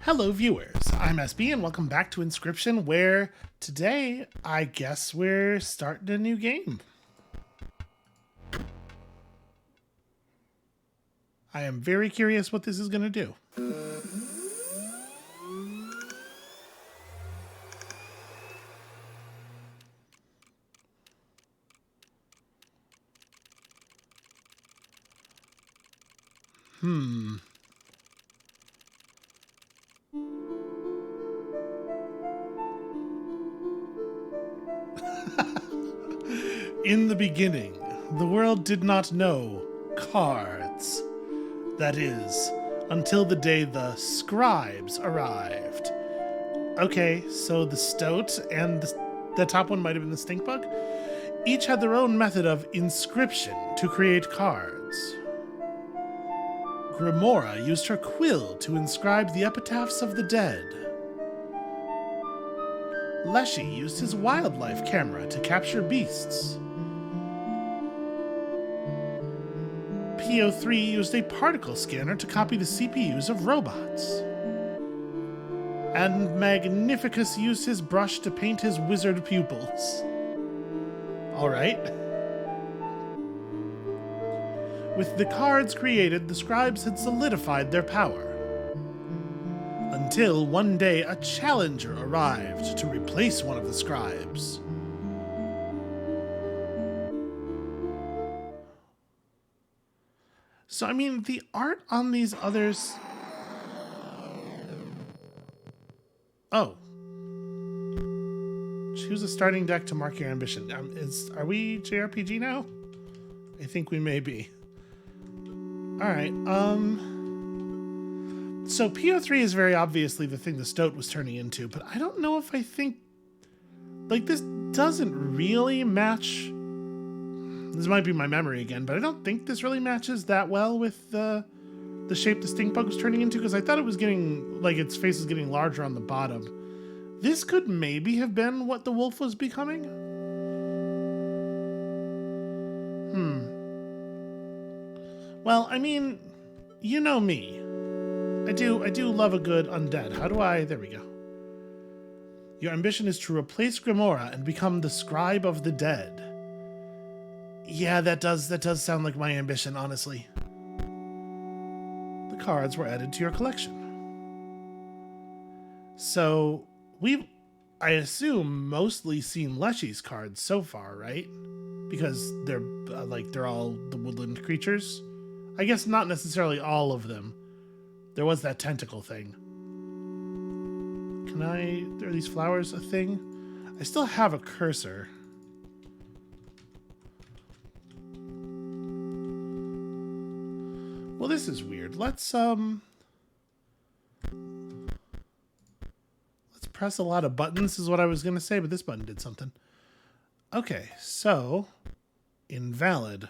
Hello viewers, I'm SB and welcome back to Inscryption, where today I guess we're starting a new game. I am very curious what this is going to do. In the beginning, the world did not know cards. That is, until the day the scribes arrived. Okay, so the stoat and the top one might have been the stink bug. Each had their own method of inscription to create cards. Grimora used her quill to inscribe the epitaphs of the dead. Leshy used his wildlife camera to capture beasts. PO3 used a particle scanner to copy the CPUs of robots. And Magnificus used his brush to paint his wizard pupils. Alright. With the cards created, the scribes had solidified their power. Until one day a challenger arrived to replace one of the scribes. So, I mean, the art on these others... Oh. Choose a starting deck to mark your ambition. Are we JRPG now? I think we may be. Alright, so PO3 is very obviously the thing the stoat was turning into, but I don't know if I think... Like, this doesn't really match... This might be my memory again, but I don't think this really matches that well with the shape the stink bug was turning into, because I thought it was getting... Like, its face was getting larger on the bottom. This could maybe have been what the wolf was becoming? Well, I mean, you know me. I do love a good undead. How do I... There we go. Your ambition is to replace Grimora and become the scribe of the dead. Yeah, that does sound like my ambition, honestly. The cards were added to your collection. So, I assume, mostly seen Leshy's cards so far, right? Because they're all the woodland creatures. I guess not necessarily all of them. There was that tentacle thing. Are these flowers a thing? I still have a cursor. Well, this is weird. Let's press a lot of buttons is what I was going to say, but this button did something. Okay, so invalid.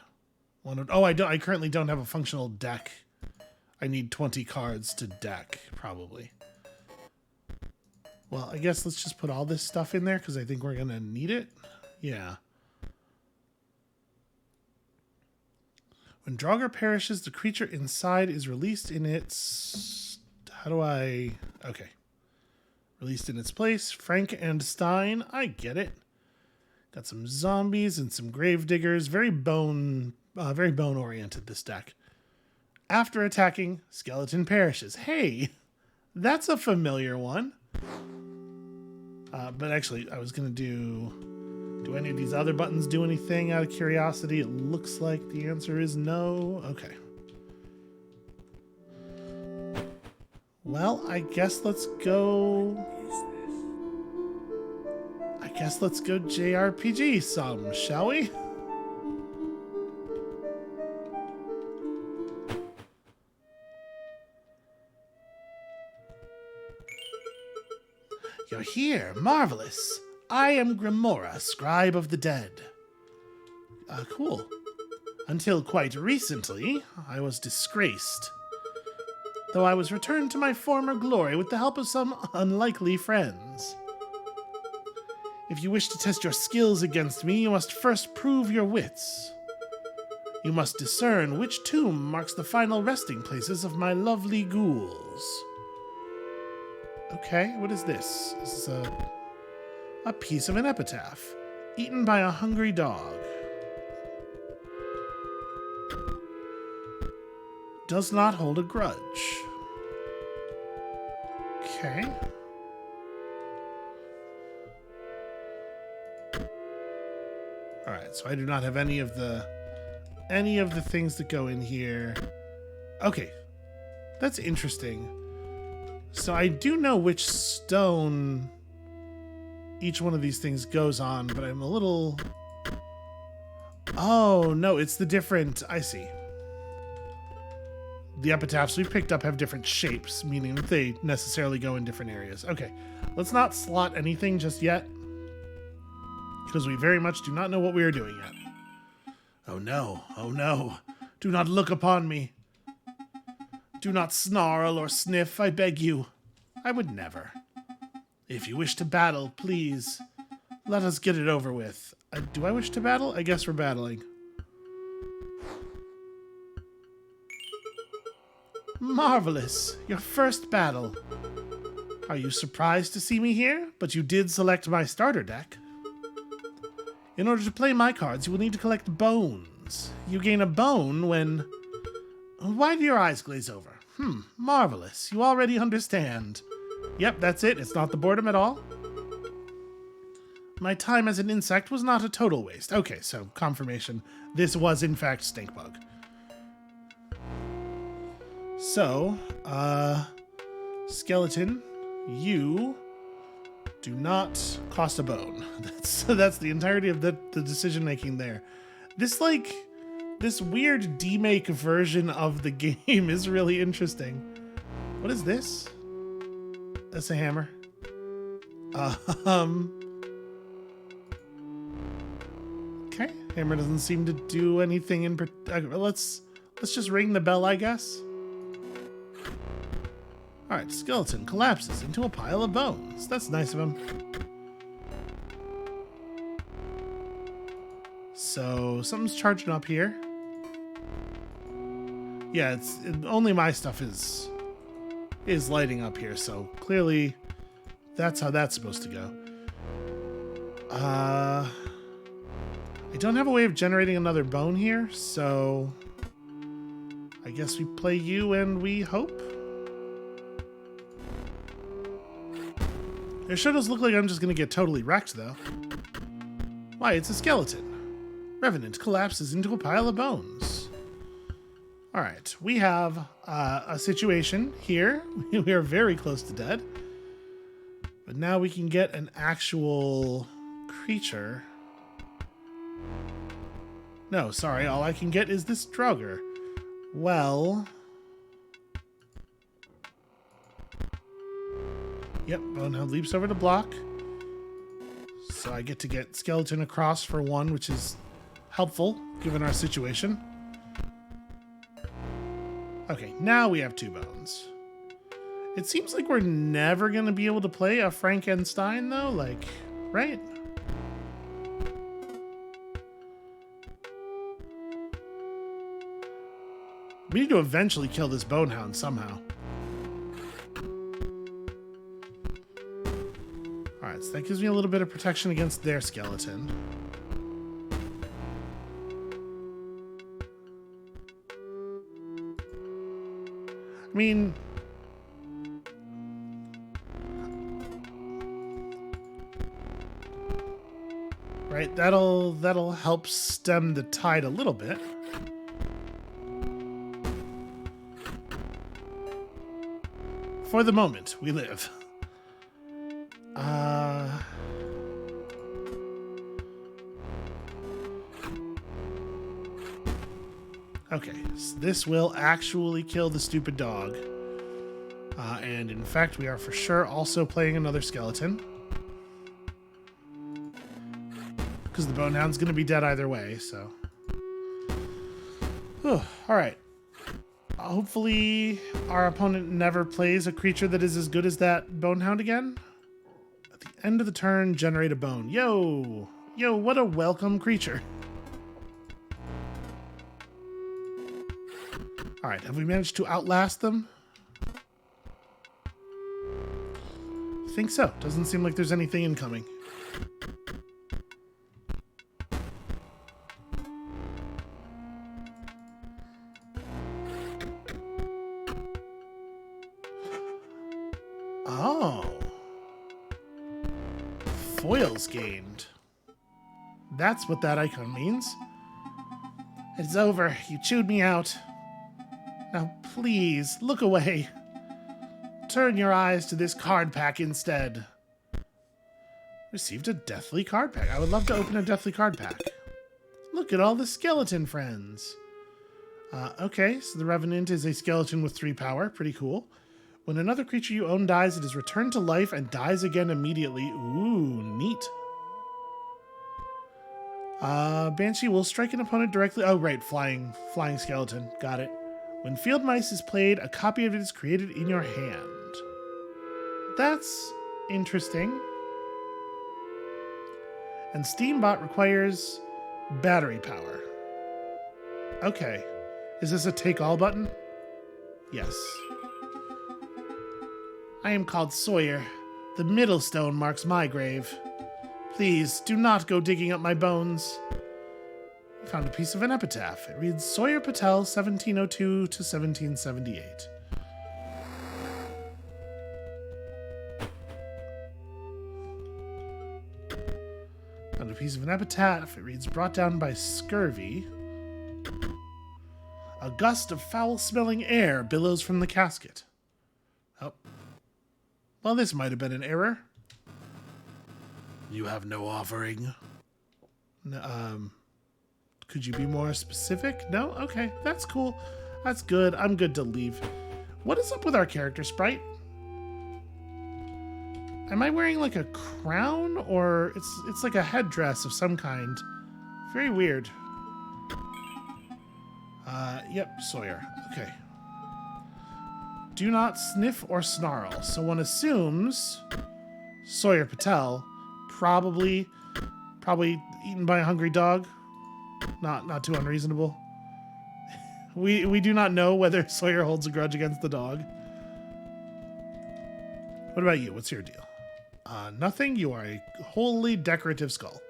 I currently don't have a functional deck. I need 20 cards to deck, probably. Well, I guess let's just put all this stuff in there because I think we're going to need it. Yeah. When Draugr perishes, the creature inside is released in its... Okay. Released in its place. Frank and Stein. I get it. Got some zombies and some gravediggers. Very bone-oriented, this deck. After attacking, skeleton perishes. Hey, that's a familiar one. But actually, I was going to do any of these other buttons do anything out of curiosity? It looks like the answer is no. Okay. Well, I guess let's go JRPG some, shall we? You're here. Marvelous. I am Grimora, scribe of the dead. Cool. Until quite recently, I was disgraced. Though I was returned to my former glory with the help of some unlikely friends. If you wish to test your skills against me, you must first prove your wits. You must discern which tomb marks the final resting places of my lovely ghouls. Okay, what is this? This is a piece of an epitaph. Eaten by a hungry dog. Does not hold a grudge. Okay. Alright, so I do not have any of the things that go in here. Okay. That's interesting. So I do know which stone each one of these things goes on, but I'm a little... Oh, no, it's the different... I see. The epitaphs we've picked up have different shapes, meaning that they necessarily go in different areas. Okay, let's not slot anything just yet, because we very much do not know what we are doing yet. Oh no, oh no. Do not look upon me. Do not snarl or sniff, I beg you. I would never. If you wish to battle, please, let us get it over with. Do I wish to battle? I guess we're battling. Marvelous. Your first battle. Are you surprised to see me here? But you did select my starter deck. In order to play my cards, you will need to collect bones. You gain a bone when... Why do your eyes glaze over? Marvelous. You already understand. Yep, that's it. It's not the boredom at all. My time as an insect was not a total waste. Okay, so confirmation. This was in fact Stinkbug. So, skeleton, you do not cost a bone. That's the entirety of the decision making there. This weird demake version of the game is really interesting. What is this? That's a hammer. Okay, hammer doesn't seem to do anything in particular. Let's just ring the bell, I guess. Alright, skeleton collapses into a pile of bones. That's nice of him. So, something's charging up here. Yeah, only my stuff is lighting up here, so clearly that's how that's supposed to go. I don't have a way of generating another bone here, so I guess we play you and we hope. It sure does look like I'm just going to get totally wrecked, though. Why, it's a skeleton. Revenant collapses into a pile of bones. Alright, we have a situation here. We are very close to dead. But now we can get an actual creature. No, sorry, all I can get is this Draugr. Well... Yep, Bonehound leaps over the block. So I get to get skeleton across for one, which is helpful, given our situation. Okay, now we have 2 bones. It seems like we're never going to be able to play a Frankenstein, though, like, right? We need to eventually kill this Bonehound somehow. Alright, so that gives me a little bit of protection against their skeleton. I mean... Right, that'll help stem the tide a little bit. For the moment, we live. Okay, so this will actually kill the stupid dog. And in fact, we are for sure also playing another skeleton. Because the Bonehound's going to be dead either way, so... Alright. Hopefully our opponent never plays a creature that is as good as that Bonehound again. At the end of the turn, generate a bone. Yo! Yo, what a welcome creature. Alright, have we managed to outlast them? think so. Doesn't seem like there's anything incoming. Oh. Foils gained. That's what that icon means. It's over. You chewed me out. Now please, look away. Turn your eyes to this card pack instead. Received a deathly card pack. I would love to open a deathly card pack. Look at all the skeleton friends. Okay, so the Revenant is a skeleton with 3 power. Pretty cool. When another creature you own dies, it is returned to life and dies again immediately. Ooh, neat. Banshee will strike an opponent directly. Oh, right, flying skeleton. Got it. When Field Mice is played, a copy of it is created in your hand. That's interesting. And Steambot requires battery power. Okay. Is this a take-all button? Yes. I am called Sawyer. The middle stone marks my grave. Please, do not go digging up my bones. I found a piece of an epitaph. It reads, Sawyer Patel, 1702 to 1778. Found a piece of an epitaph. It reads, brought down by scurvy. A gust of foul-smelling air billows from the casket. Oh. Well, this might have been an error. You have no offering. Could you be more specific? No? Okay, that's cool. That's good. I'm good to leave. What is up with our character sprite? Am I wearing like a crown, or it's like a headdress of some kind? Very weird. Yep, Sawyer. Okay. Do not sniff or snarl. So one assumes Sawyer Patel, probably eaten by a hungry dog. Not too unreasonable. We do not know whether Sawyer holds a grudge against the dog. What about you? What's your deal? Nothing. You are a wholly decorative skull.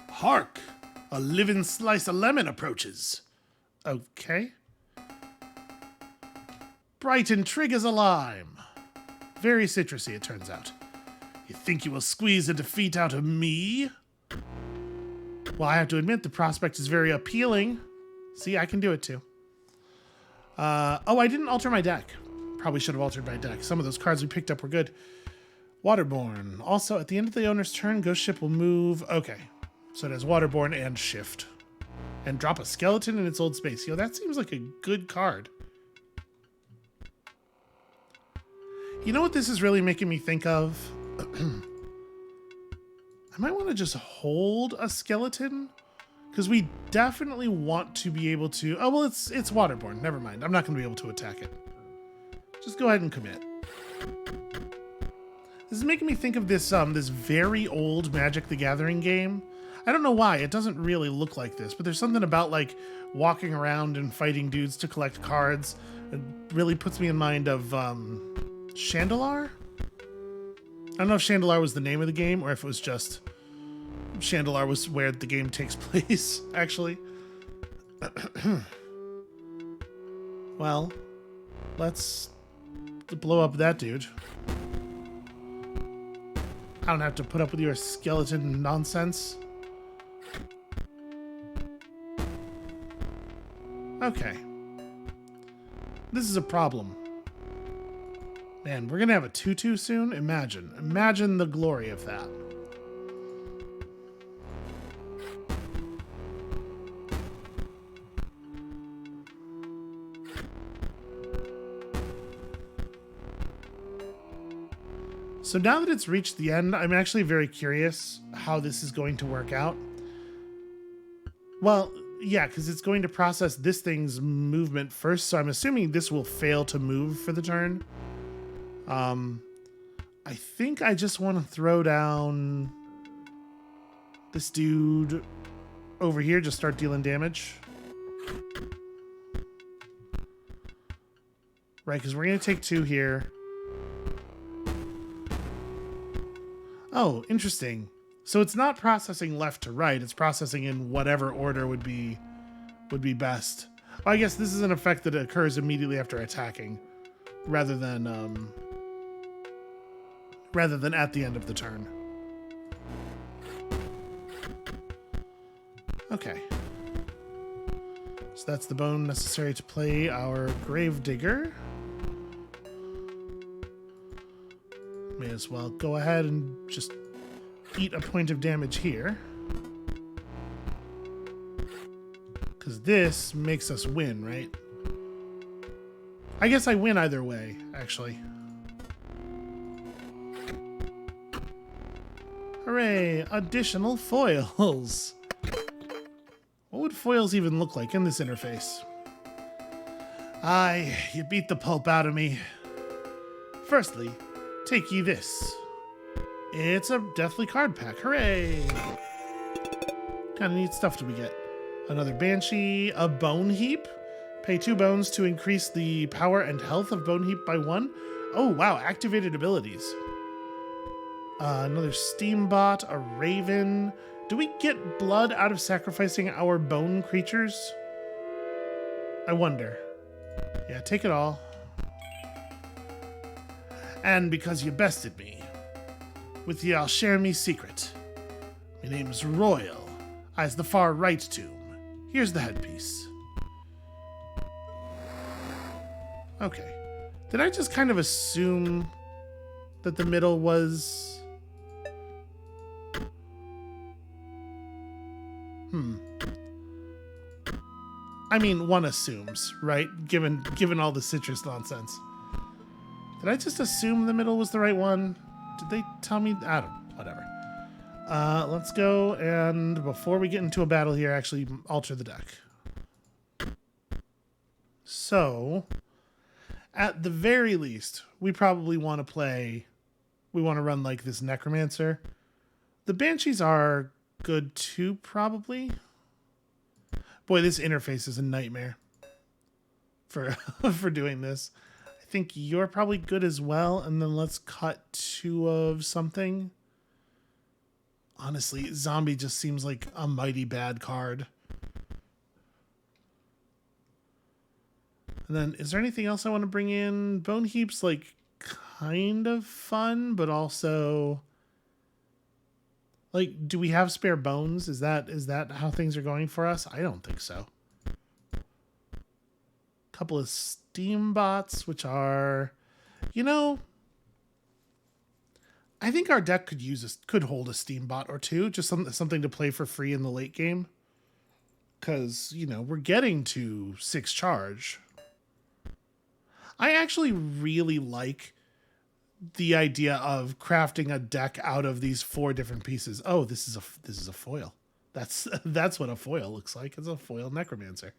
Hark! A living slice of lemon approaches. Okay. Bright and trig as a lime. Very citrusy, it turns out. You think you will squeeze a defeat out of me? Well, I have to admit, the prospect is very appealing. See, I can do it too. Oh, I didn't alter my deck. Probably should have altered my deck. Some of those cards we picked up were good. Waterborne. Also, at the end of the owner's turn, Ghost Ship will move. Okay. So it has Waterborne and Shift. And drop a skeleton in its old space. Yo, that seems like a good card. You know what this is really making me think of? I might want to just hold a skeleton. Because we definitely want to be able to... Oh, well, it's Waterborne. Never mind. I'm not going to be able to attack it. Just go ahead and commit. This is making me think of this this very old Magic the Gathering game. I don't know why. It doesn't really look like this, but there's something about like walking around and fighting dudes to collect cards. It really puts me in mind of Shandalar? I don't know if Shandalar was the name of the game or if it was just Shandalar was where the game takes place, actually. Well, let's blow up that dude. I don't have to put up with your skeleton nonsense. Okay. This is a problem. Man, we're gonna have a 2/2 soon? Imagine the glory of that. So now that it's reached the end, I'm actually very curious how this is going to work out. Well, yeah, because it's going to process this thing's movement first, so I'm assuming this will fail to move for the turn. I think I just want to throw down this dude over here, just start dealing damage. Right, because we're going to take 2 here. Oh, interesting. So it's not processing left to right. It's processing in whatever order would be best. Well, I guess this is an effect that occurs immediately after attacking, rather than at the end of the turn. Okay. So that's the bone necessary to play our Gravedigger. May as well go ahead and just eat a point of damage here. Because this makes us win, right? I guess I win either way, actually. Hooray! Additional foils! What would foils even look like in this interface? Aye, you beat the pulp out of me. Firstly, take ye this. It's a deathly card pack. Hooray! Kind of neat stuff do we get. Another Banshee, a Bone Heap. Pay 2 bones to increase the power and health of Bone Heap by 1. Oh, wow. Activated abilities. Another Steambot, a Raven. Do we get blood out of sacrificing our bone creatures? I wonder. Yeah, take it all. And because you bested me, with ye I'll share me secret. My name's Royal. I's the far right tomb. Here's the headpiece. Okay. Did I just kind of assume that the middle was... I mean, one assumes, right? Given all the citrus nonsense. Did I just assume the middle was the right one? Did they tell me? I don't know. Whatever. Let's go, and before we get into a battle here, actually alter the deck. So, at the very least, we probably want to play... We want to run like this Necromancer. The Banshees are good too, probably. Boy, this interface is a nightmare for for doing this. I think you're probably good as well, and then let's cut 2 of something. Honestly, Zombie just seems like a mighty bad card. And then, is there anything else I want to bring in? Bone Heap's like kind of fun, but also... Like, do we have spare bones? Is that how things are going for us? I don't think so. Couple of Steambots, which are, you know, I think our deck could hold a Steambot or 2, just something to play for free in the late game. Because, you know, we're getting to 6 charge. I actually really like the idea of crafting a deck out of these 4 different pieces. Oh, this is a foil. That's what a foil looks like. It's a foil Necromancer.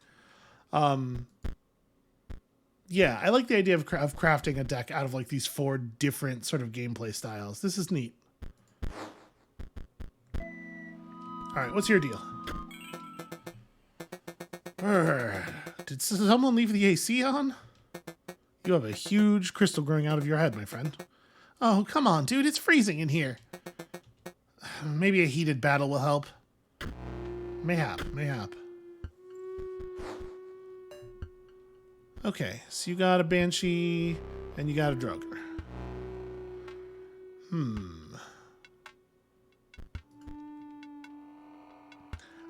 Yeah, I like the idea of crafting a deck out of like these 4 different sort of gameplay styles. This is neat. All right, what's your deal? Did someone leave the AC on? You have a huge crystal growing out of your head, my friend. Oh, come on, dude. It's freezing in here. Maybe a heated battle will help. Mayhap. Okay, so you got a Banshee, and you got a Droger.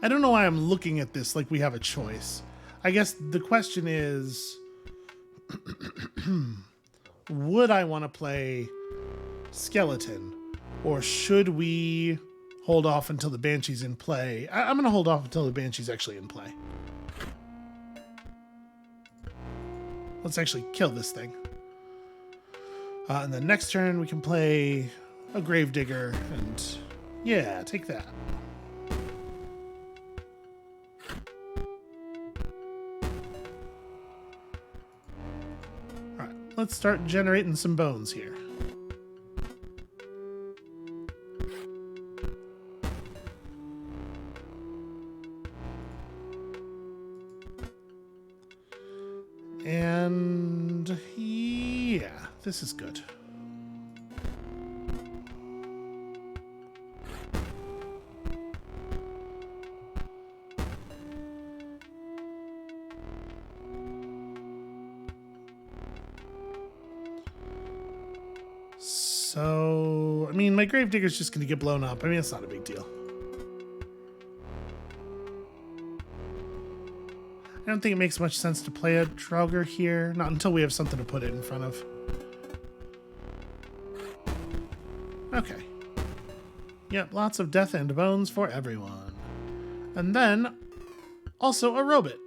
I don't know why I'm looking at this like we have a choice. I guess the question is... would I want to play Skeleton, or should we hold off until the Banshee's in play? I'm going to hold off until the Banshee's actually in play. Let's actually kill this thing. And then next turn we can play a Gravedigger, and yeah, take that. Alright, let's start generating some bones here. And This is good. So, I mean, my Gravedigger's just going to get blown up. I mean, it's not a big deal. I don't think it makes much sense to play a Draugr here. Not until we have something to put it in front of. Okay. Yep, lots of death and bones for everyone. And then, also a robot.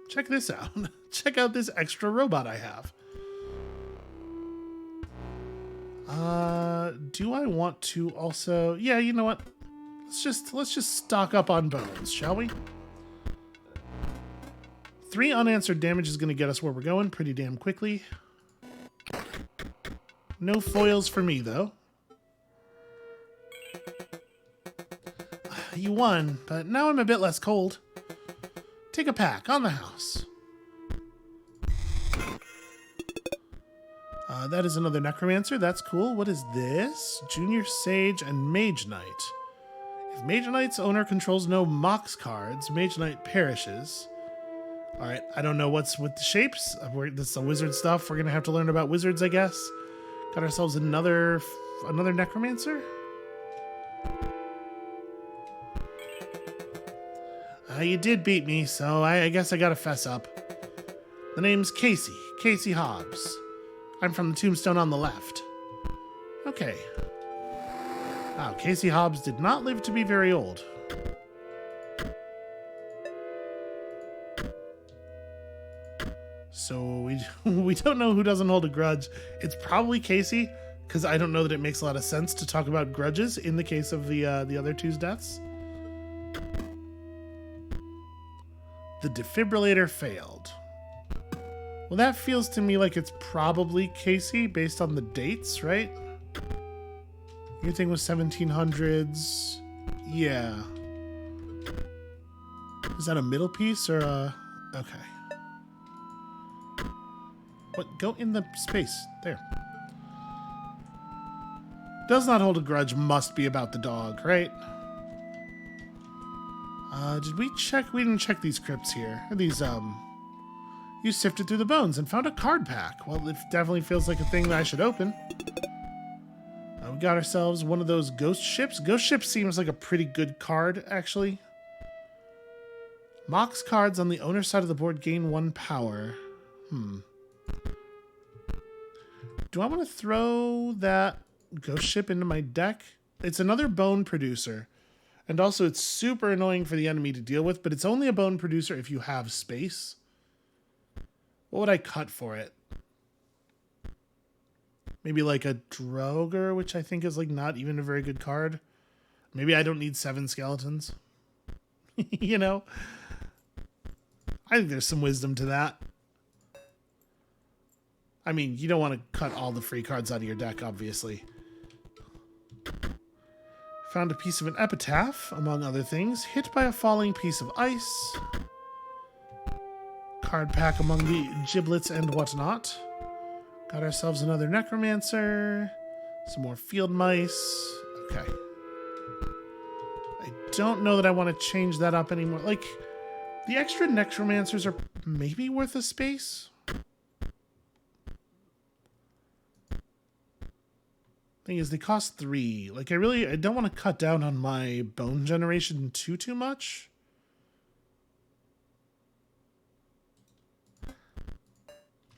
Check this out. Check out this extra robot I have. Do I want to also... Yeah, you know what? Let's just stock up on bones, shall we? 3 unanswered damage is going to get us where we're going pretty damn quickly. No foils for me, though. You won, but now I'm a bit less cold. Take a pack on the house. That is another Necromancer. That's cool. What is this? Junior Sage and Mage Knight. If Mage Knight's owner controls no Mox cards, Mage Knight perishes. Alright, I don't know what's with the shapes. This is the wizard stuff. We're going to have to learn about wizards, I guess. Got ourselves another Necromancer. You did beat me, so I guess I gotta fess up. The name's Casey Hobbs. I'm from the tombstone on the left. Okay. Wow, Casey Hobbs did not live to be very old. So we don't know who doesn't hold a grudge. It's probably Casey, because I don't know that it makes a lot of sense to talk about grudges in the case of the other two's deaths. The defibrillator failed. Well, that feels to me like it's probably Casey based on the dates, right? Your thing was 1700s. Yeah. Is that a middle piece or a... Okay. What? Go in the space. There. Does not hold a grudge must be about the dog, right? Did we check? We didn't check these crypts here. These, You sifted through the bones and found a card pack. Well, it definitely feels like a thing that I should open. We got ourselves one of those ghost ships. Ghost ship seems like a pretty good card, actually. Mox cards on the owner's side of the board gain 1 power. Do I want to throw that ghost ship into my deck? It's another bone producer. And also, it's super annoying for the enemy to deal with, but it's only a bone producer if you have space. What would I cut for it? Maybe like a Draugr, which I think is like not even a very good card. Maybe I don't need 7 skeletons. You know? I think there's some wisdom to that. I mean, you don't want to cut all the free cards out of your deck, obviously. Found a piece of an epitaph, among other things. Hit by a falling piece of ice. Card pack among the giblets and whatnot. Got ourselves another Necromancer. Some more field mice. Okay. I don't know that I want to change that up anymore. Like, the extra Necromancers are maybe worth a space. Thing is, they cost 3. Like, I don't want to cut down on my bone generation too much.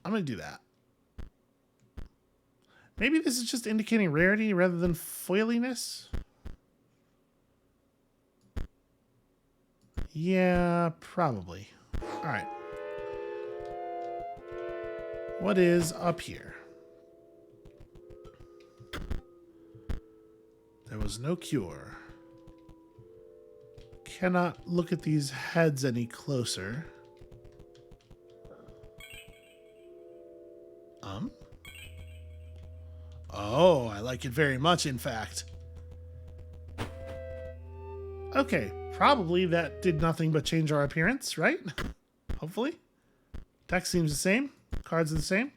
I'm going to do that. Maybe this is just indicating rarity rather than foiliness. Yeah, probably. All right. What is up here? There was no cure. Cannot look at these heads any closer. Oh, I like it very much, in fact. Okay, probably that did nothing but change our appearance, right? Hopefully. Deck seems the same. Cards are the same.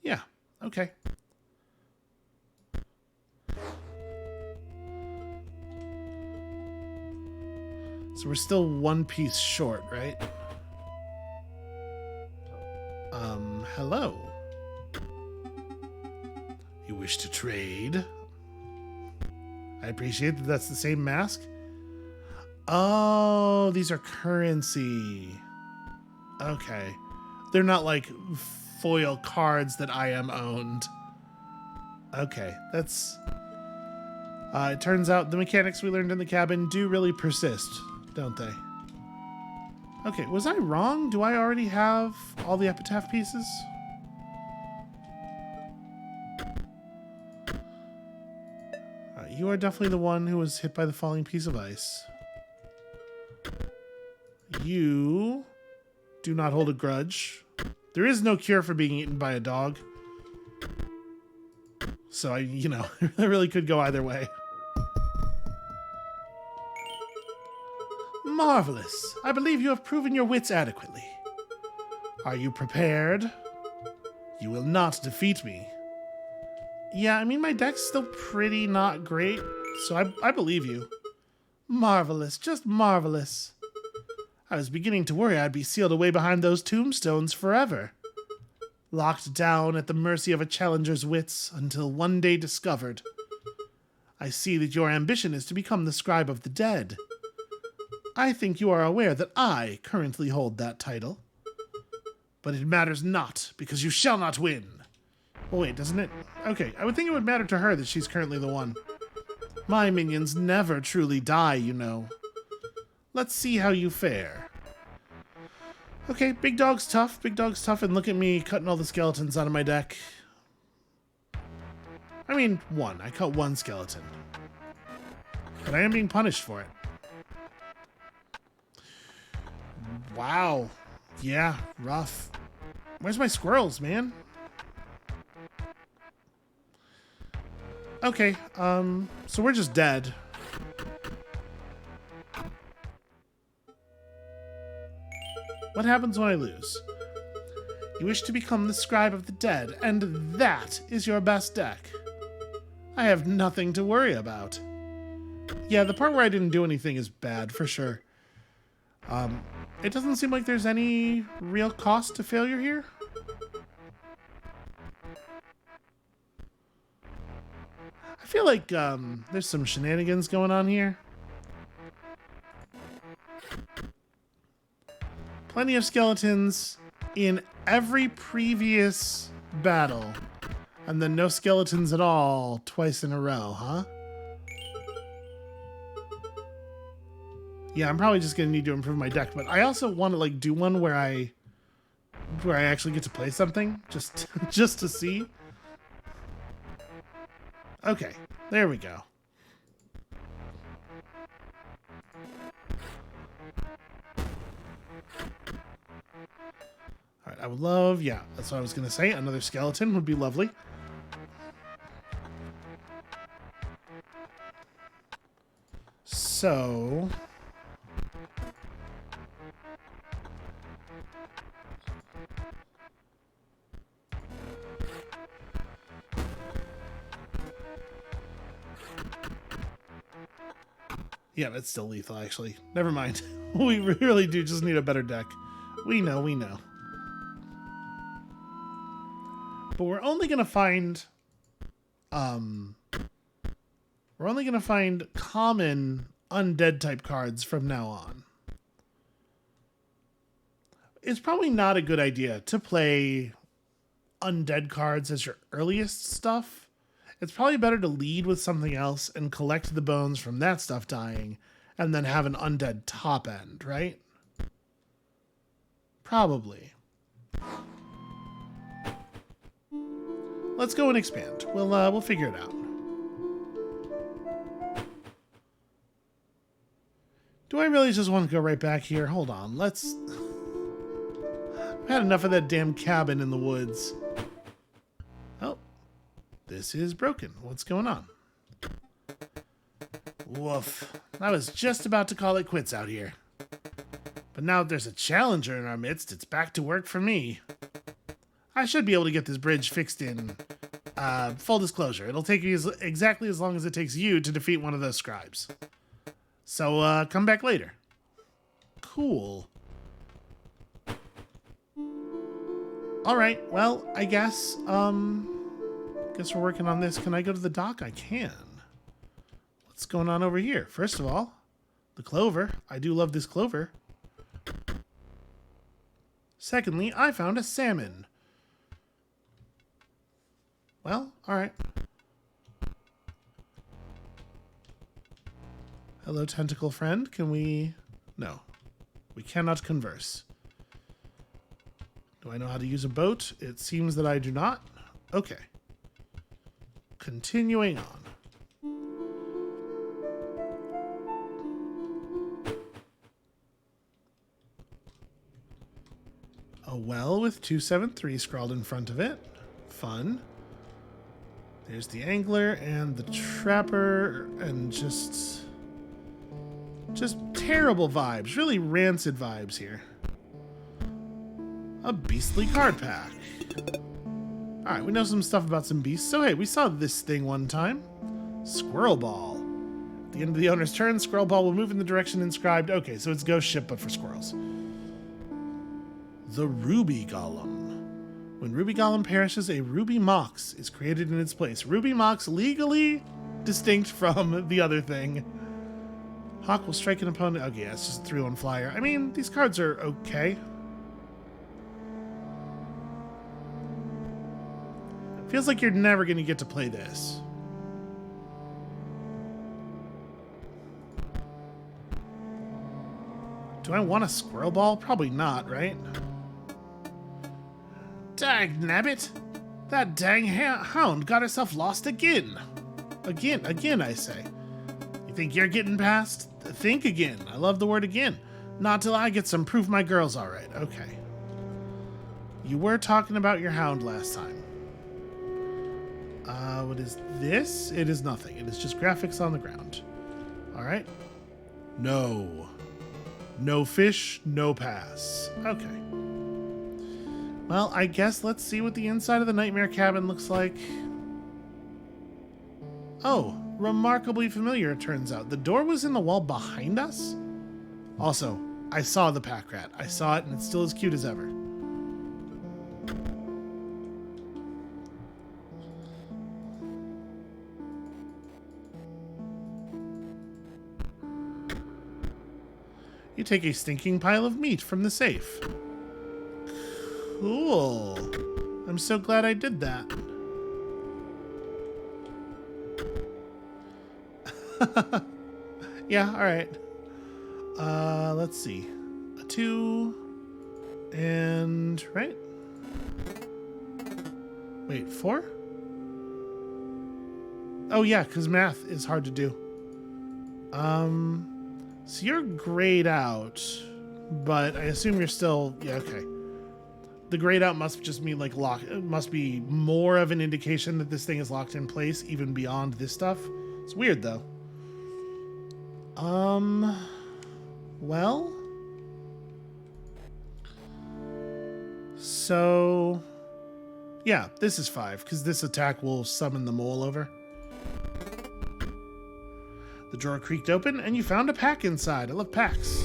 Yeah, Okay. So we're still one piece short, right? Hello. You wish to trade? I appreciate that that's the same mask. Oh, these are currency. Okay. They're not like foil cards that I am owned. Okay, that's... it turns out the mechanics we learned in the cabin do really persist, don't they? Okay, was I wrong? Do I already have all the epitaph pieces? You are definitely the one who was hit by the falling piece of ice. You do not hold a grudge. There is no cure for being eaten by a dog. So, you know, it really could go either way. Marvelous. I believe you have proven your wits adequately. Are you prepared? You will not defeat me. Yeah, I mean, my deck's still pretty not great, so I believe you. Marvelous, just marvelous. I was beginning to worry I'd be sealed away behind those tombstones forever. Locked down at the mercy of a challenger's wits until one day discovered. I see that your ambition is to become the scribe of the dead. I think you are aware that I currently hold that title. But it matters not, because you shall not win. Oh wait, doesn't it? Okay, I would think it would matter to her that she's currently the one. My minions never truly die, you know. Let's see how you fare. Okay, big dog's tough, and look at me cutting all the skeletons out of my deck. I mean, one. I cut one skeleton. But I am being punished for it. Wow. Yeah, rough. Where's my squirrels, man? Okay, so we're just dead. What happens when I lose? You wish to become the scribe of the dead, and that is your best deck. I have nothing to worry about. Yeah, the part where I didn't do anything is bad, for sure. It doesn't seem like there's any real cost to failure here. I feel like there's some shenanigans going on here. Plenty of skeletons in every previous battle. And then no skeletons at all twice in a row, huh? Yeah, I'm probably just gonna need to improve my deck, but I also want to like do one where I actually get to play something just just to see. Okay, there we go. All right, I would love, yeah, that's what I was gonna say. Another skeleton would be lovely. So yeah, it's still lethal, actually. Never mind. We really do just need a better deck. We know, we know. But we're only gonna find common undead type cards from now on. It's probably not a good idea to play undead cards as your earliest stuff. It's probably better to lead with something else and collect the bones from that stuff dying and then have an undead top end, right? Probably. Let's go and expand. We'll figure it out. Do I really just want to go right back here? Hold on, let's... I've had enough of that damn cabin in the woods. Oh, this is broken. What's going on? Woof. I was just about to call it quits out here. But now that there's a challenger in our midst, it's back to work for me. I should be able to get this bridge fixed in full disclosure. It'll take you exactly as long as it takes you to defeat one of those scribes. So come back later. Cool. All right, well, I guess we're working on this. Can I go to the dock? I can. What's going on over here? First of all, the clover. I do love this clover. Secondly, I found a salmon. Well, all right. Hello, tentacle friend. Can we... No. We cannot converse. Do I know how to use a boat? It seems that I do not. Okay. Continuing on. A well with 273 scrawled in front of it. Fun. There's the angler and the trapper and just terrible vibes. Really rancid vibes here. A beastly card pack. Alright, we know some stuff about some beasts. So hey, we saw this thing one time. Squirrel Ball. At the end of the owner's turn, Squirrel Ball will move in the direction inscribed. Okay, so it's Ghost Ship, but for squirrels. The Ruby Golem. When Ruby Golem perishes, a Ruby Mox is created in its place. Ruby Mox legally distinct from the other thing. Hawk will strike an opponent. Okay, yeah, it's just a 3-1 flyer. I mean, these cards are okay. Feels like you're never going to get to play this. Do I want a Squirrel Ball? Probably not, right? Dag nabbit! That dang hound got herself lost again. Again, I say. You think you're getting past? Think again. I love the word again. Not till I get some proof my girl's alright. Okay. You were talking about your hound last time. What is this? It is nothing. It is just graphics on the ground. Alright. No. No fish, no pass. Okay. Well, I guess let's see what the inside of the Nightmare Cabin looks like. Oh, remarkably familiar, it turns out. The door was in the wall behind us? Also, I saw the pack rat. I saw it, and it's still as cute as ever. You take a stinking pile of meat from the safe. Cool. I'm so glad I did that. Yeah, alright. Let's see. A 2. And... right? Wait, 4? Oh yeah, because math is hard to do. So you're grayed out, but I assume you're still... yeah, okay. The grayed out must just mean like lock. It must be more of an indication that this thing is locked in place, even beyond this stuff. It's weird though. Well. So, yeah, this is 5 because this attack will summon the mole over. The drawer creaked open, and you found a pack inside. I love packs.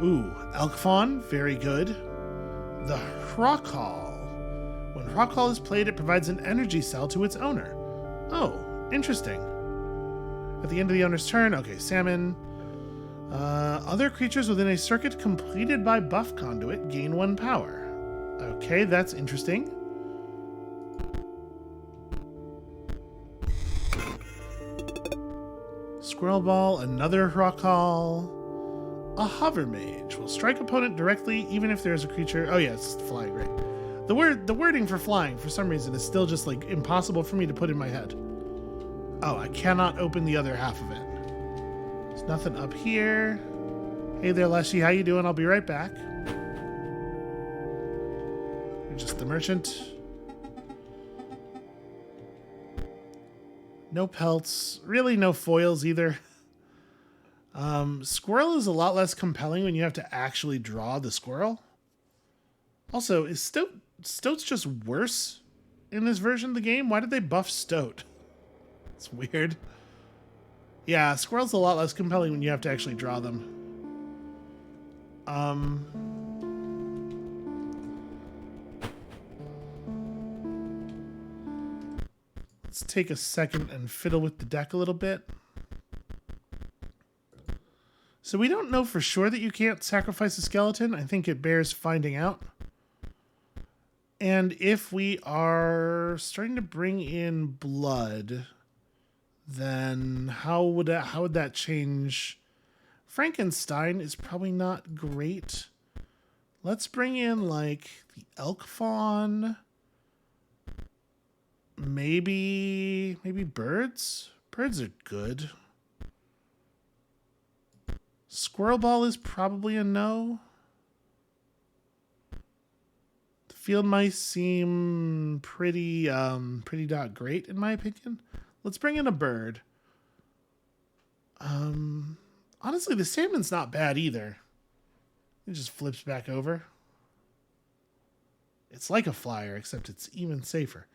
Ooh, Elk Fawn, very good. The Hrockall. When Hrockall is played, it provides an energy cell to its owner. Oh, interesting. At the end of the owner's turn, okay, Salmon. Other creatures within a circuit completed by buff conduit gain 1 power. Okay, that's interesting. Squirrel Ball, another Hrockall. A Hover Mage will strike opponent directly even if there is a creature... oh yeah, it's flying, right. The wording for flying, for some reason, is still just like impossible for me to put in my head. Oh, I cannot open the other half of it. There's nothing up here. Hey there, Leshy, how you doing? I'll be right back. You're just the merchant. No pelts. Really no foils either. Squirrel is a lot less compelling when you have to actually draw the squirrel. Also, is Stoat's just worse in this version of the game? Why did they buff Stoat? It's weird. Yeah, Squirrel's a lot less compelling when you have to actually draw them. Let's take a second and fiddle with the deck a little bit. So we don't know for sure that you can't sacrifice a skeleton. I think it bears finding out. And if we are starting to bring in blood, then how would that change? Frankenstein is probably not great. Let's bring in like the elk fawn. Maybe birds? Birds are good. Squirrel ball is probably a no. The field mice seem pretty not great in my opinion. Let's bring in a bird. Honestly, the salmon's not bad either. It just flips back over. It's like a flyer, except it's even safer.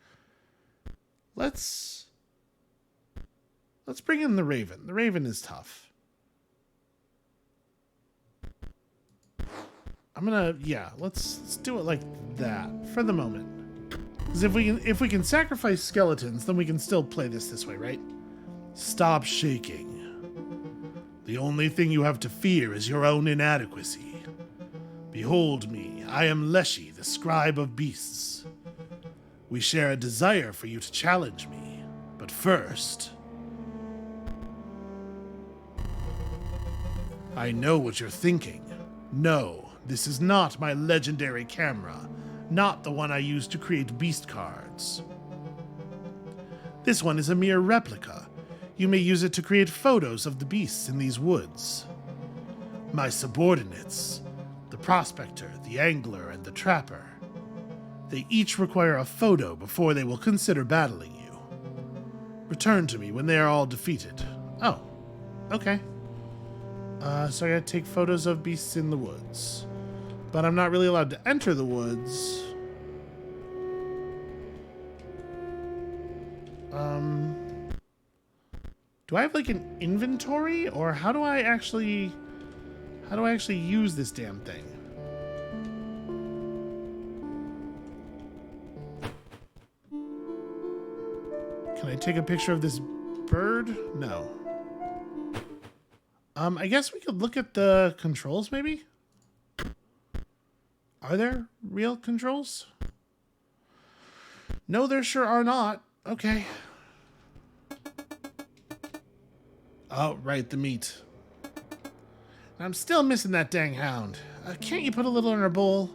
Let's bring in the raven. The raven is tough. Let's do it like that for the moment. Because if we can sacrifice skeletons, then we can still play this way, right? Stop shaking. The only thing you have to fear is your own inadequacy. Behold me, I am Leshy, the scribe of beasts. We share a desire for you to challenge me, but first... I know what you're thinking. No, this is not my legendary camera, not the one I used to create beast cards. This one is a mere replica. You may use it to create photos of the beasts in these woods. My subordinates, the prospector, the angler, and the trapper, they each require a photo before they will consider battling you. Return to me when they are all defeated. Oh, okay. So I gotta take photos of beasts in the woods. But I'm not really allowed to enter the woods. Do I have like an inventory? Or how do I actually use this damn thing? Can I take a picture of this bird? No. I guess we could look at the controls, maybe? Are there real controls? No, there sure are not. Okay. Oh, right, the meat. I'm still missing that dang hound. Can't you put a little in our bowl?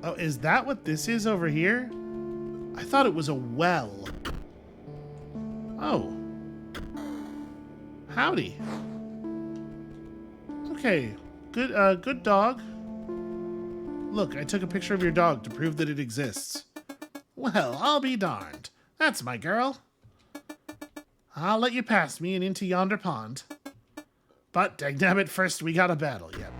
Oh, is that what this is over here? I thought it was a well. Oh. Howdy. Okay, good dog. Look, I took a picture of your dog to prove that it exists. Well, I'll be darned. That's my girl. I'll let you pass me and into yonder pond. But, dagnabbit, first we got a battle yet.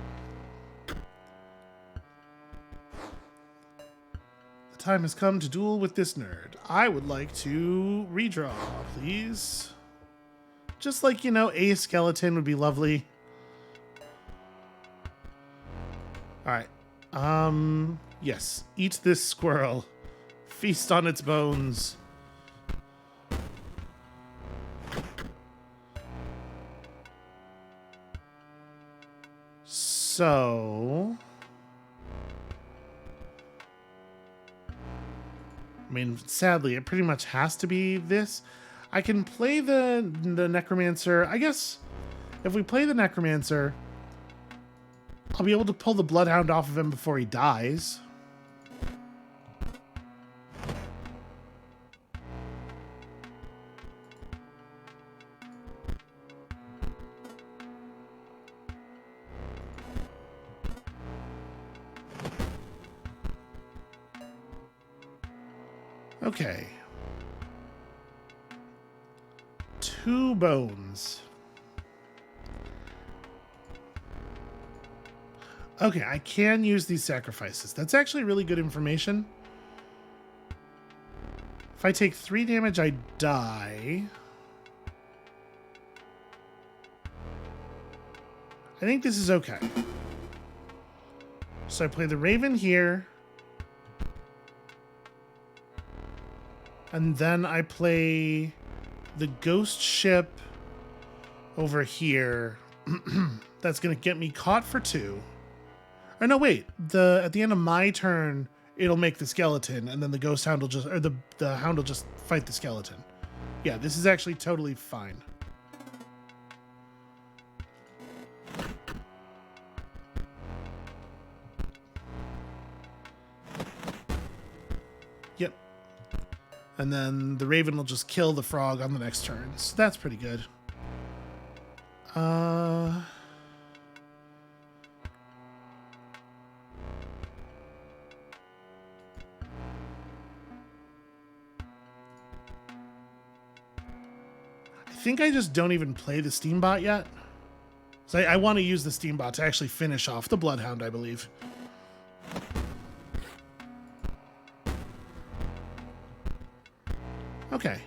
The time has come to duel with this nerd. I would like to redraw, please. Just like, you know, a skeleton would be lovely. Alright. Yes. Eat this squirrel. Feast on its bones. So... I mean, sadly, it pretty much has to be this. I can play the Necromancer. I guess if we play the Necromancer, I'll be able to pull the Bloodhound off of him before he dies. Okay. 2 bones. Okay, I can use these sacrifices. That's actually really good information. If I take 3 damage, I die. I think this is okay. So I play the Raven here. And then I play the Ghost Ship over here. That's going to get me caught for 2. Or no, wait. At the end of my turn, it'll make the skeleton, and then the Ghost Hound will just... Or the Hound will just fight the skeleton. Yeah, this is actually totally fine. Yep. And then the Raven will just kill the frog on the next turn. So that's pretty good. I think I just don't even play the Steambot yet. So I want to use the Steambot to actually finish off the Bloodhound, I believe. Okay.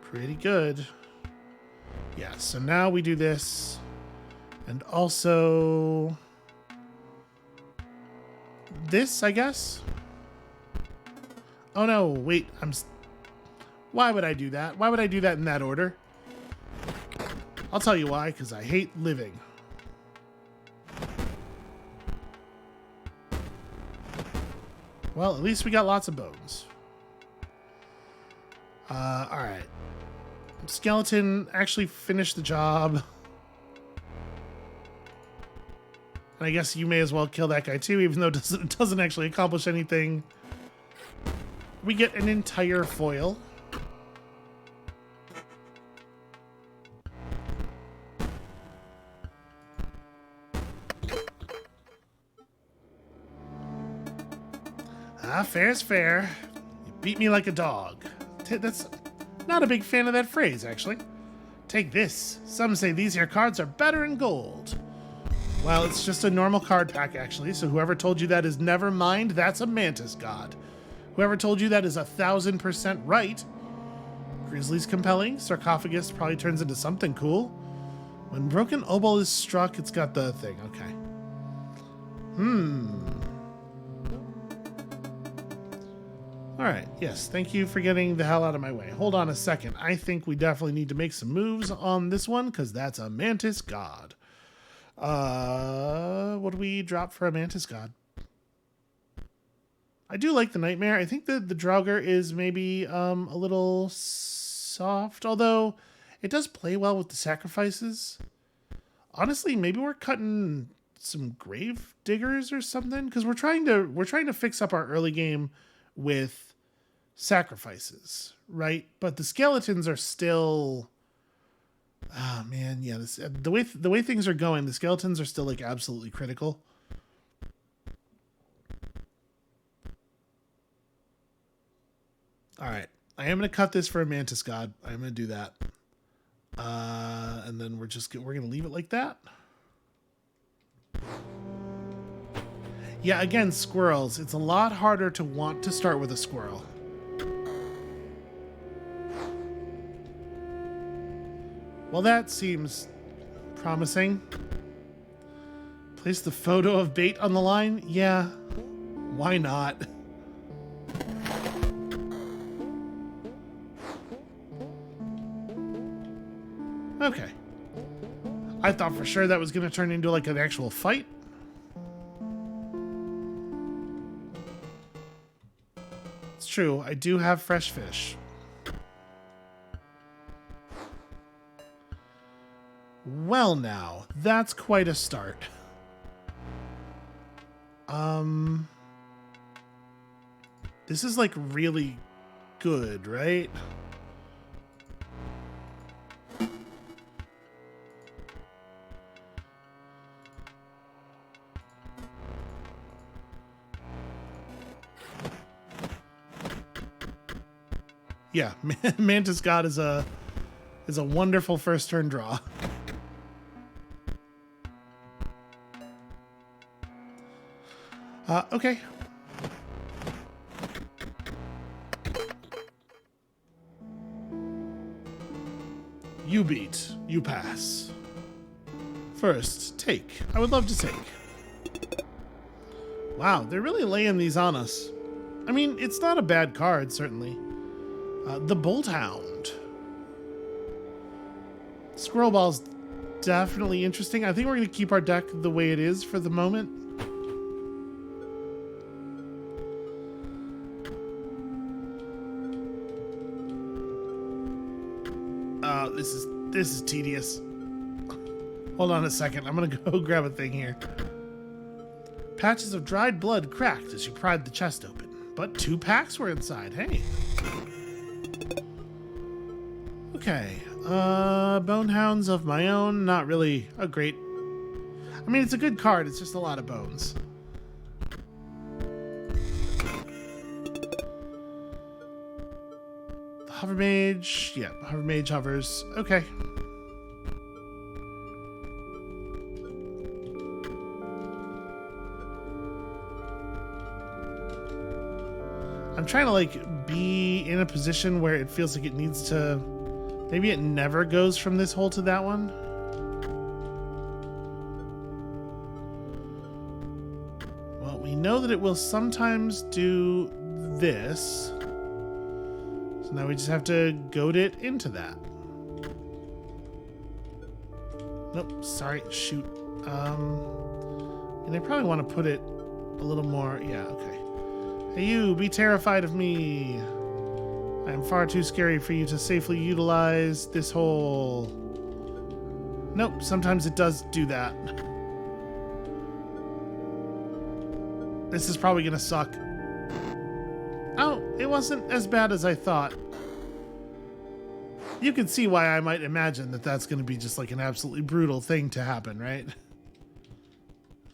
Pretty good. Yeah, so now we do this. And also... this, I guess? Oh no, wait, why would I do that? Why would I do that in that order? I'll tell you why, because I hate living. Well, at least we got lots of bones. Alright. Skeleton actually finished the job. And I guess you may as well kill that guy too, even though it doesn't actually accomplish anything. We get an entire foil. Ah, fair's fair. You beat me like a dog. That's not a big fan of that phrase, actually. Take this. Some say these here cards are better in gold. Well, it's just a normal card pack, actually, so whoever told you that is never mind, that's a mantis god. Whoever told you that is 1,000% right. Grizzly's compelling. Sarcophagus probably turns into something cool. When Broken Obol is struck, it's got the thing. Okay. Alright, yes. Thank you for getting the hell out of my way. Hold on a second. I think we definitely need to make some moves on this one, because that's a mantis god. What do we drop for a mantis god? I do like the Nightmare. I think that the Draugr is maybe a little soft, although it does play well with the sacrifices. Honestly, maybe we're cutting some grave diggers or something, because we're trying to fix up our early game with sacrifices, right? But the skeletons are still... Oh man, yeah. The way things are going, the skeletons are still like absolutely critical. All right, I am gonna cut this for a mantis god. I'm gonna do that, and then we're gonna leave it like that. Yeah, again, squirrels. It's a lot harder to want to start with a squirrel. Well, that seems promising. Place the photo of bait on the line? Yeah, why not? Okay. I thought for sure that was going to turn into like an actual fight. It's true, I do have fresh fish. Well now, that's quite a start. This is like really good, right? Yeah, Mantis God is a wonderful first turn draw. Okay. You beat. You pass. First, take. I would love to take. Wow, they're really laying these on us. I mean, it's not a bad card, certainly. The Bolt Hound. Squirrel Ball's definitely interesting. I think we're going to keep our deck the way it is for the moment. This is tedious. Hold on a second. I'm going to go grab a thing here. Patches of dried blood cracked as you pried the chest open, but 2 packs were inside. Hey. Okay. Bonehounds of my own. Not really a great... I mean, it's a good card. It's just a lot of bones. The Hover Mage. Yeah, Hover Mage hovers. Okay. I'm trying to, like, be in a position where it feels like it needs to... Maybe it never goes from this hole to that one. Well, we know that it will sometimes do this. So now we just have to goad it into that. Nope, sorry, shoot. And I probably want to put it a little more... Yeah, okay. Hey you, be terrified of me. I am far too scary for you to safely utilize this hole. Nope, sometimes it does do that. This is probably gonna suck. Oh, it wasn't as bad as I thought. You can see why I might imagine that that's gonna be just like an absolutely brutal thing to happen, right?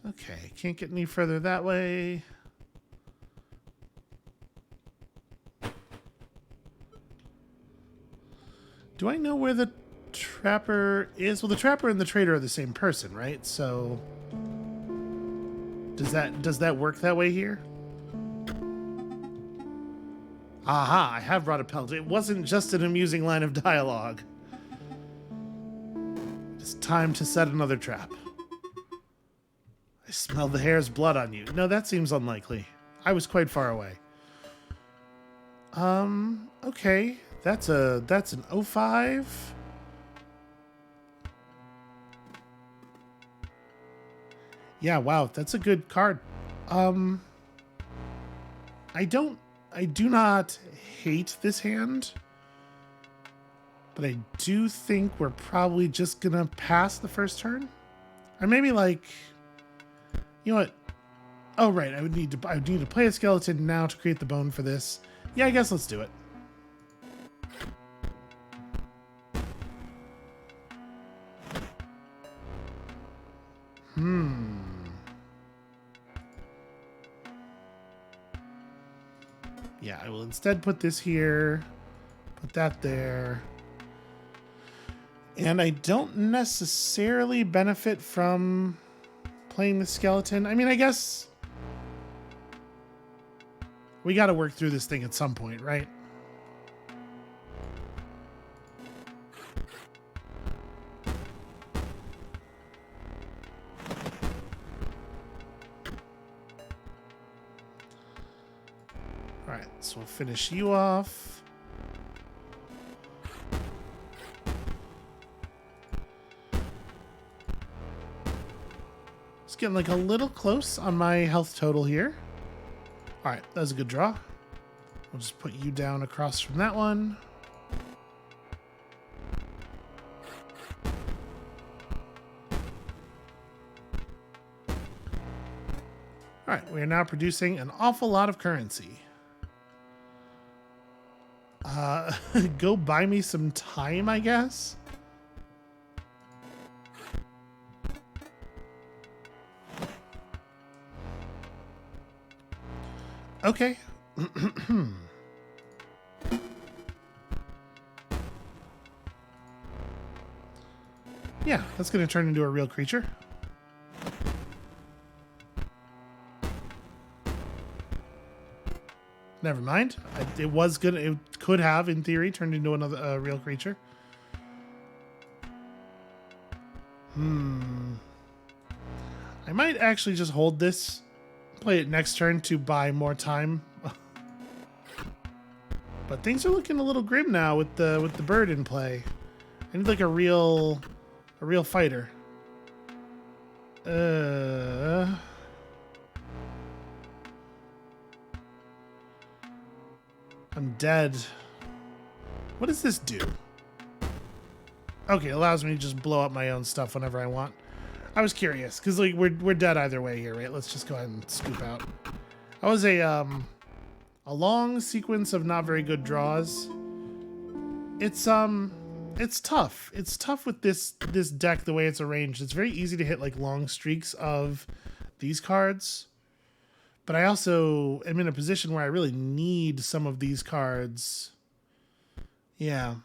Okay, can't get any further that way. Do I know where the trapper is? Well, the trapper and the trader are the same person, right? So does that work that way here? Aha, I have brought a pelt. It wasn't just an amusing line of dialogue. It's time to set another trap. I smell the hare's blood on you. No, that seems unlikely. I was quite far away. Okay. That's an 05. Yeah, wow, that's a good card. I do not hate this hand, but I do think we're probably just gonna pass the first turn. Or maybe like, you know what? Oh right, I would need to play a skeleton now to create the bone for this. Yeah, I guess let's do it. Yeah, I will instead put this here, put that there. And I don't necessarily benefit from playing the skeleton. I mean, I guess we got to work through this thing at some point, right? Alright, so we'll finish you off. It's getting like a little close on my health total here. Alright, that was a good draw. We'll just put you down across from that one. Alright, we are now producing an awful lot of currency. Go buy me some time, I guess? Okay. Yeah, that's going to turn into a real creature. Never mind. It was good. It could have, in theory, turned into another real creature. I might actually just hold this, play it next turn to buy more time. But things are looking a little grim now with the bird in play. I need like a real fighter. Undead. What does this do? Okay, it allows me to just blow up my own stuff whenever I want. I was curious because like we're dead either way here, right? Let's just go ahead and scoop out. That was a long sequence of not very good draws. It's tough. It's tough with this deck the way it's arranged. It's very easy to hit like long streaks of these cards. But I also am in a position where I really need some of these cards. Yeah.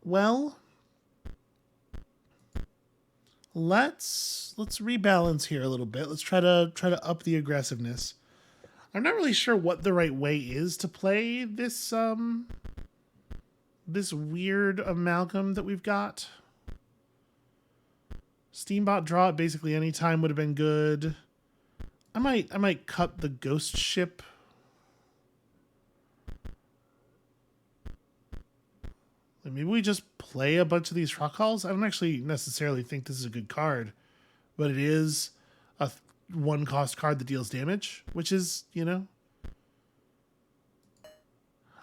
Well, let's rebalance here a little bit. Let's try to up the aggressiveness. I'm not really sure what the right way is to play this this weird amalgam that we've got. Steambot draw at basically any time would have been good. I might cut the ghost ship. Like maybe we just play a bunch of these rock halls. I don't actually necessarily think this is a good card, but it is a one cost card that deals damage, which is, you know,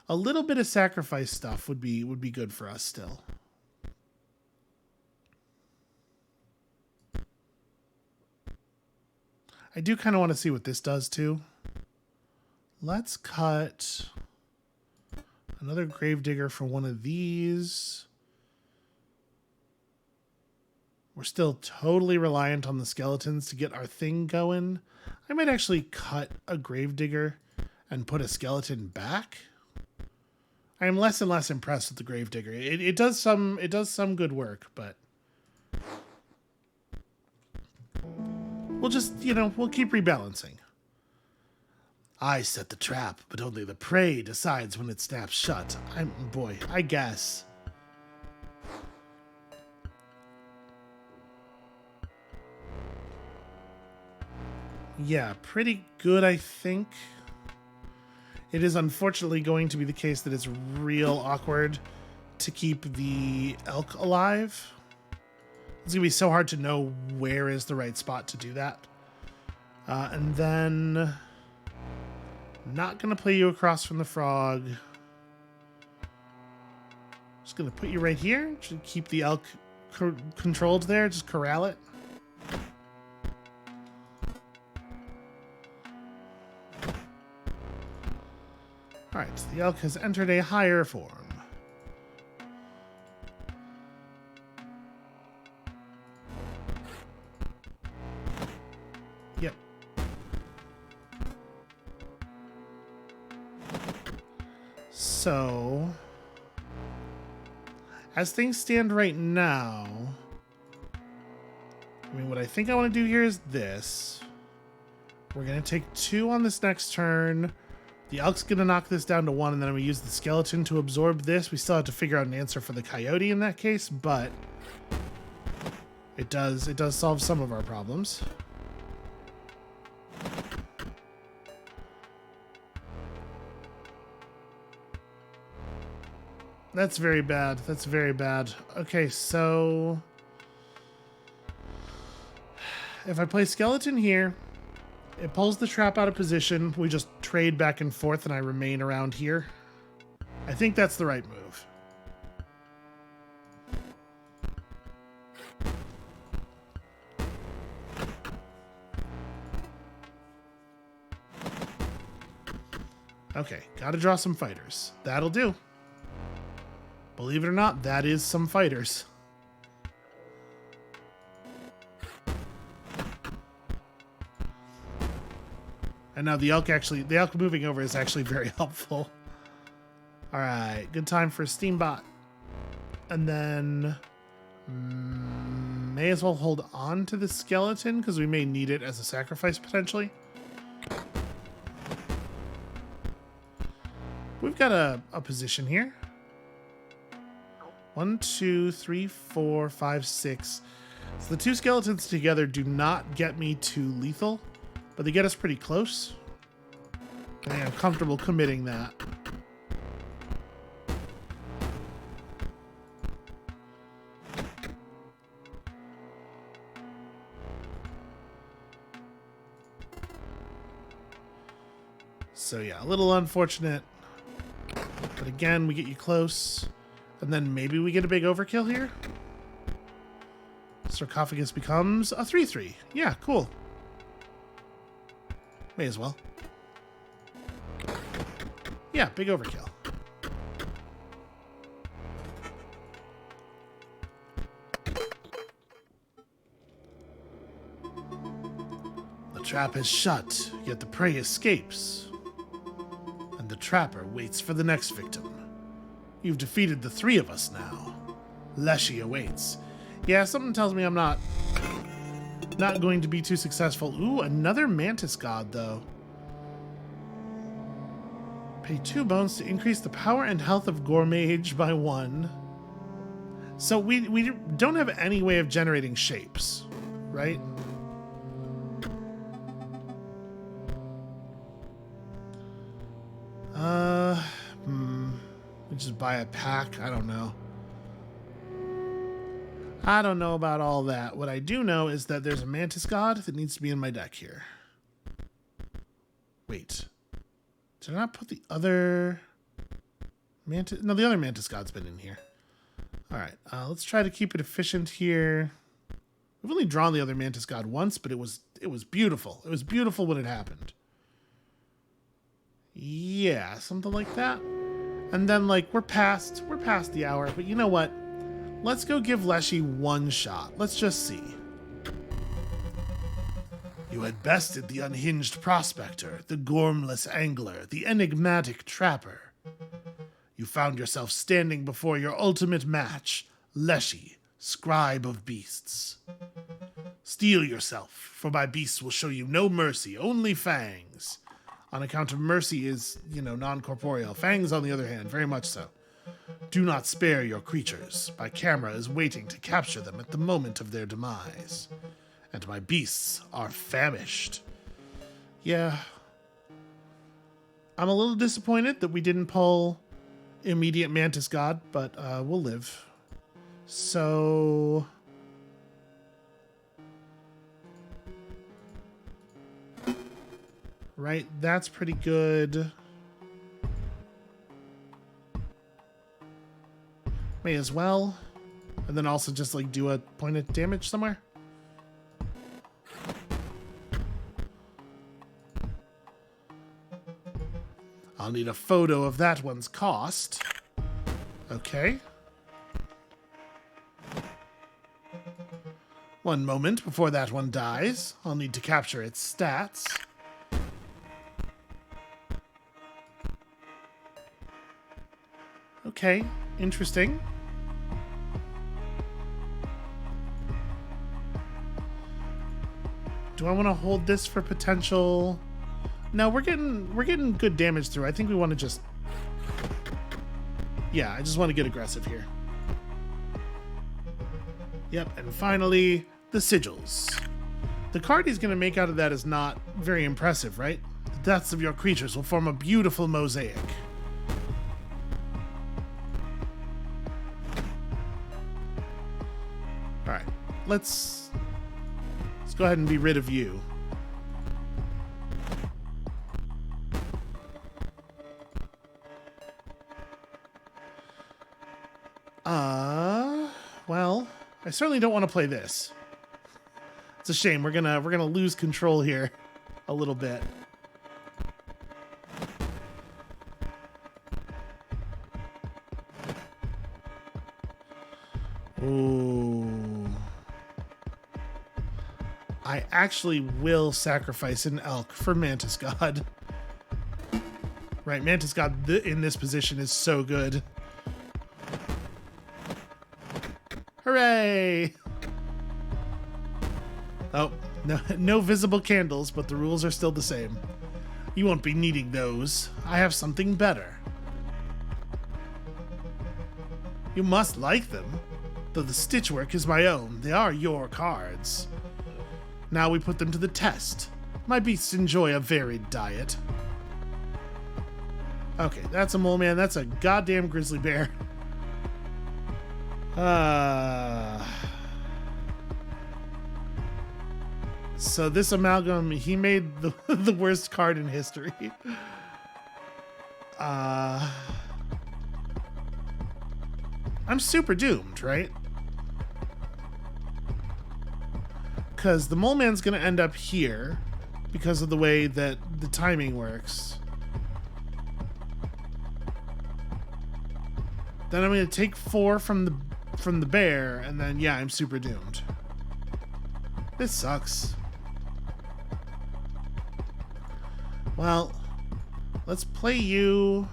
a little bit of sacrifice stuff would be good for us still. I do kind of want to see what this does too. Let's cut another Gravedigger for one of these. We're still totally reliant on the skeletons to get our thing going. I might actually cut a Gravedigger and put a skeleton back. I am less and less impressed with the Gravedigger. It does some good work, but we'll just, you know, we'll keep rebalancing. I set the trap, but only the prey decides when it snaps shut. I guess. Yeah, pretty good, I think. It is unfortunately going to be the case that it's real awkward to keep the elk alive. It's going to be so hard to know where is the right spot to do that. And then not going to play you across from the frog. Just going to put you right here. Should keep the elk controlled there. Just corral it. All right, so the elk has entered a higher form. Yep. So, as things stand right now, I mean, what I think I want to do here is this. We're going to take 2 on this next turn. The elk's going to knock this down to 1, and then I'm going to use the skeleton to absorb this. We still have to figure out an answer for the coyote in that case, but it does solve some of our problems. That's very bad. That's very bad. Okay, so if I play skeleton here, it pulls the trap out of position. We just trade back and forth and I remain around here. I think that's the right move. Okay, gotta draw some fighters. That'll do. Believe it or not, that is some fighters. And now the elk moving over is actually very helpful. All right, good time for a Steambot. And then may as well hold on to the skeleton because we may need it as a sacrifice potentially. We've got a position here. 1, 2, 3, 4, 5, 6. So the two skeletons together do not get me to lethal, but they get us pretty close. And I'm comfortable committing that. So yeah, a little unfortunate. But again, we get you close. And then maybe we get a big overkill here. Sarcophagus becomes a 3/3. Yeah, cool. May as well. Yeah, big overkill. The trap is shut, yet the prey escapes. And the trapper waits for the next victim. You've defeated the 3 of us now. Leshy awaits. Yeah, something tells me I'm not going to be too successful. Ooh, another mantis god, though. Pay 2 bones to increase the power and health of Gourmage by 1. So we don't have any way of generating shapes, right? We just buy a pack. I don't know. I don't know about all that. What I do know is that there's a mantis god that needs to be in my deck here. Wait. Did I not put the other mantis? No, the other mantis god's been in here. All right. Let's try to keep it efficient here. We've only drawn the other mantis god once, but it was beautiful. It was beautiful when it happened. Yeah, something like that. And then, like, we're past the hour, but you know what? Let's go give Leshy 1 shot. Let's just see. You had bested the unhinged prospector, the gormless angler, the enigmatic trapper. You found yourself standing before your ultimate match, Leshy, scribe of beasts. Steel yourself, for my beasts will show you no mercy, only fangs. On account of mercy is, non-corporeal. Fangs, on the other hand, very much so. Do not spare your creatures. My camera is waiting to capture them at the moment of their demise. And my beasts are famished. Yeah. I'm a little disappointed that we didn't pull immediate Mantis God, but we'll live. So... right, that's pretty good. May as well. And then also just like do a point of damage somewhere. I'll need a photo of that one's cost. Okay. One moment before that one dies. I'll need to capture its stats. Okay, interesting. Do I want to hold this for potential? No, we're getting good damage through. I think we want to just... yeah, I just want to get aggressive here. Yep, and finally, the sigils. The card he's going to make out of that is not very impressive, right? The deaths of your creatures will form a beautiful mosaic. Alright, let's go ahead and be rid of you. Well, I certainly don't want to play this. It's a shame. We're gonna lose control here a little bit. Ooh. I actually will sacrifice an elk for Mantis God. Right, Mantis God in this position is so good. Hooray! Oh, no visible candles, but the rules are still the same. You won't be needing those. I have something better. You must like them. Though the stitchwork is my own, they are your cards. Now we put them to the test. My beasts enjoy a varied diet. Okay, that's a mole man. That's a goddamn grizzly bear. So this amalgam, he made the worst card in history. I'm super doomed, right? Because the mole man's going to end up here because of the way that the timing works. Then I'm going to take 4 from the bear, and then, yeah, I'm super doomed. This sucks. Well, let's play you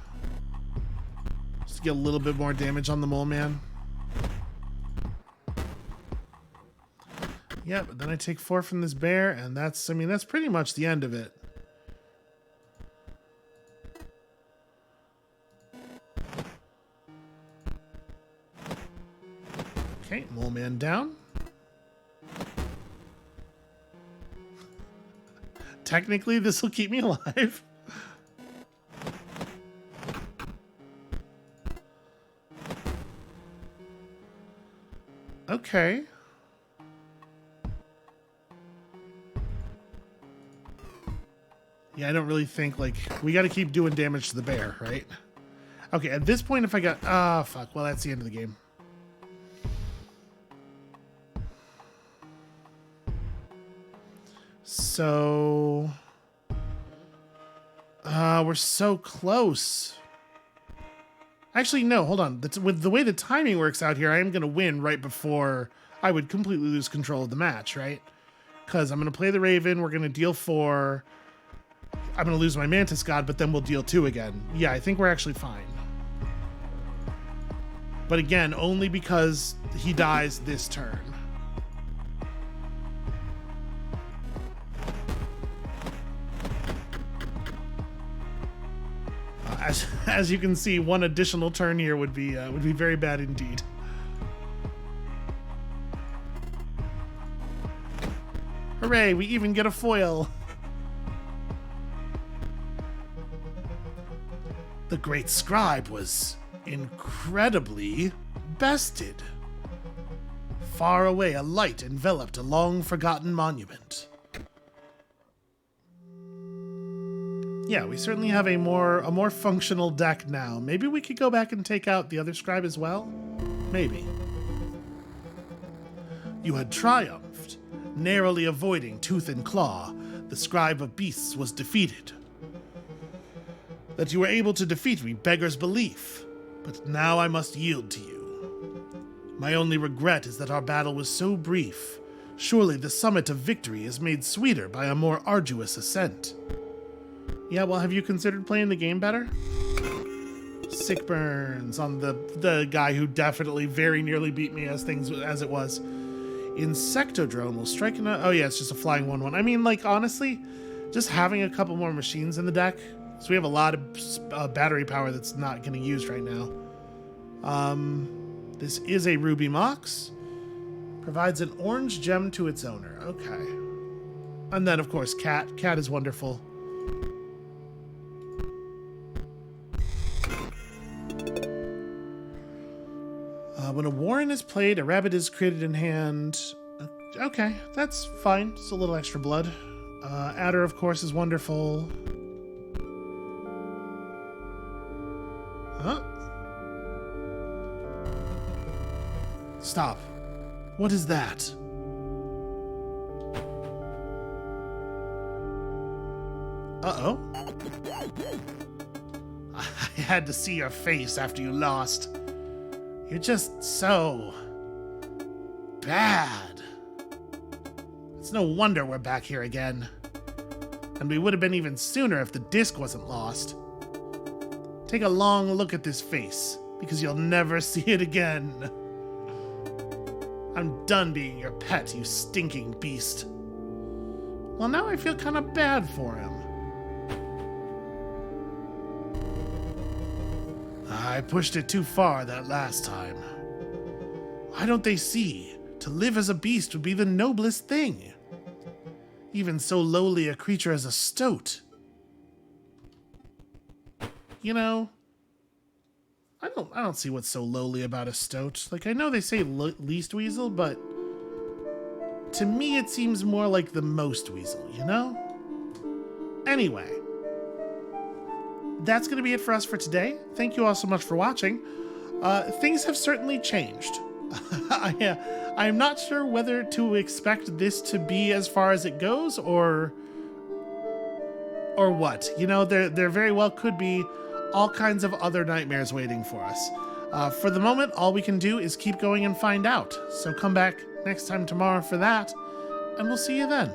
just to get a little bit more damage on the mole man. Yeah, but then I take 4 from this bear, and that's, I mean, that's pretty much the end of it. Okay, mole man down. Technically, this will keep me alive. Okay. Yeah, I don't really think, like, we got to keep doing damage to the bear, right? Okay, at this point, if I got... Ah, fuck. Well, that's the end of the game. So... we're so close. Actually, no, hold on. With the way the timing works out here, I am going to win right before I would completely lose control of the match, right? Because I'm going to play the Raven, we're going to deal 4... I'm going to lose my Mantis God, but then we'll deal 2 again. Yeah, I think we're actually fine. But again, only because he dies this turn. As you can see, one additional turn here would be very bad indeed. Hooray, we even get a foil. The great scribe was incredibly bested. Far away, a light enveloped a long-forgotten monument. Yeah, we certainly have a more functional deck now. Maybe we could go back and take out the other scribe as well? Maybe. You had triumphed. Narrowly avoiding tooth and claw, the scribe of beasts was defeated. That you were able to defeat me beggars belief, but now I must yield to you. My only regret is that our battle was so brief. Surely the summit of victory is made sweeter by a more arduous ascent. Yeah, well, have you considered playing the game better? Sick burns on the guy who definitely very nearly beat me as it was. Insectodrome will strike in a... Oh yeah, it's just a flying 1/1. I mean, like, honestly, just having a couple more machines in the deck... So we have a lot of battery power that's not getting used right now. This is a Ruby Mox. Provides an orange gem to its owner. Okay. And then, of course, Cat. Cat is wonderful. When a Warren is played, a rabbit is created in hand. Okay, that's fine. Just a little extra blood. Adder, of course, is wonderful. Huh? Stop. What is that? Uh-oh. I had to see your face after you lost. You're just so... bad. It's no wonder we're back here again. And we would have been even sooner if the disc wasn't lost. Take a long look at this face, because you'll never see it again. I'm done being your pet, you stinking beast. Well, now I feel kind of bad for him. I pushed it too far that last time. Why don't they see? To live as a beast would be the noblest thing. Even so lowly a creature as a stoat. You know, I don't see what's so lowly about a stoat. Like, I know they say least weasel, but to me it seems more like the most weasel, you know? Anyway, that's going to be it for us for today. Thank you all so much for watching. Things have certainly changed. I'm not sure whether to expect this to be as far as it goes or what. You know, there very well could be all kinds of other nightmares waiting for us. For the moment, all we can do is keep going and find out. So come back next time tomorrow for that, and we'll see you then.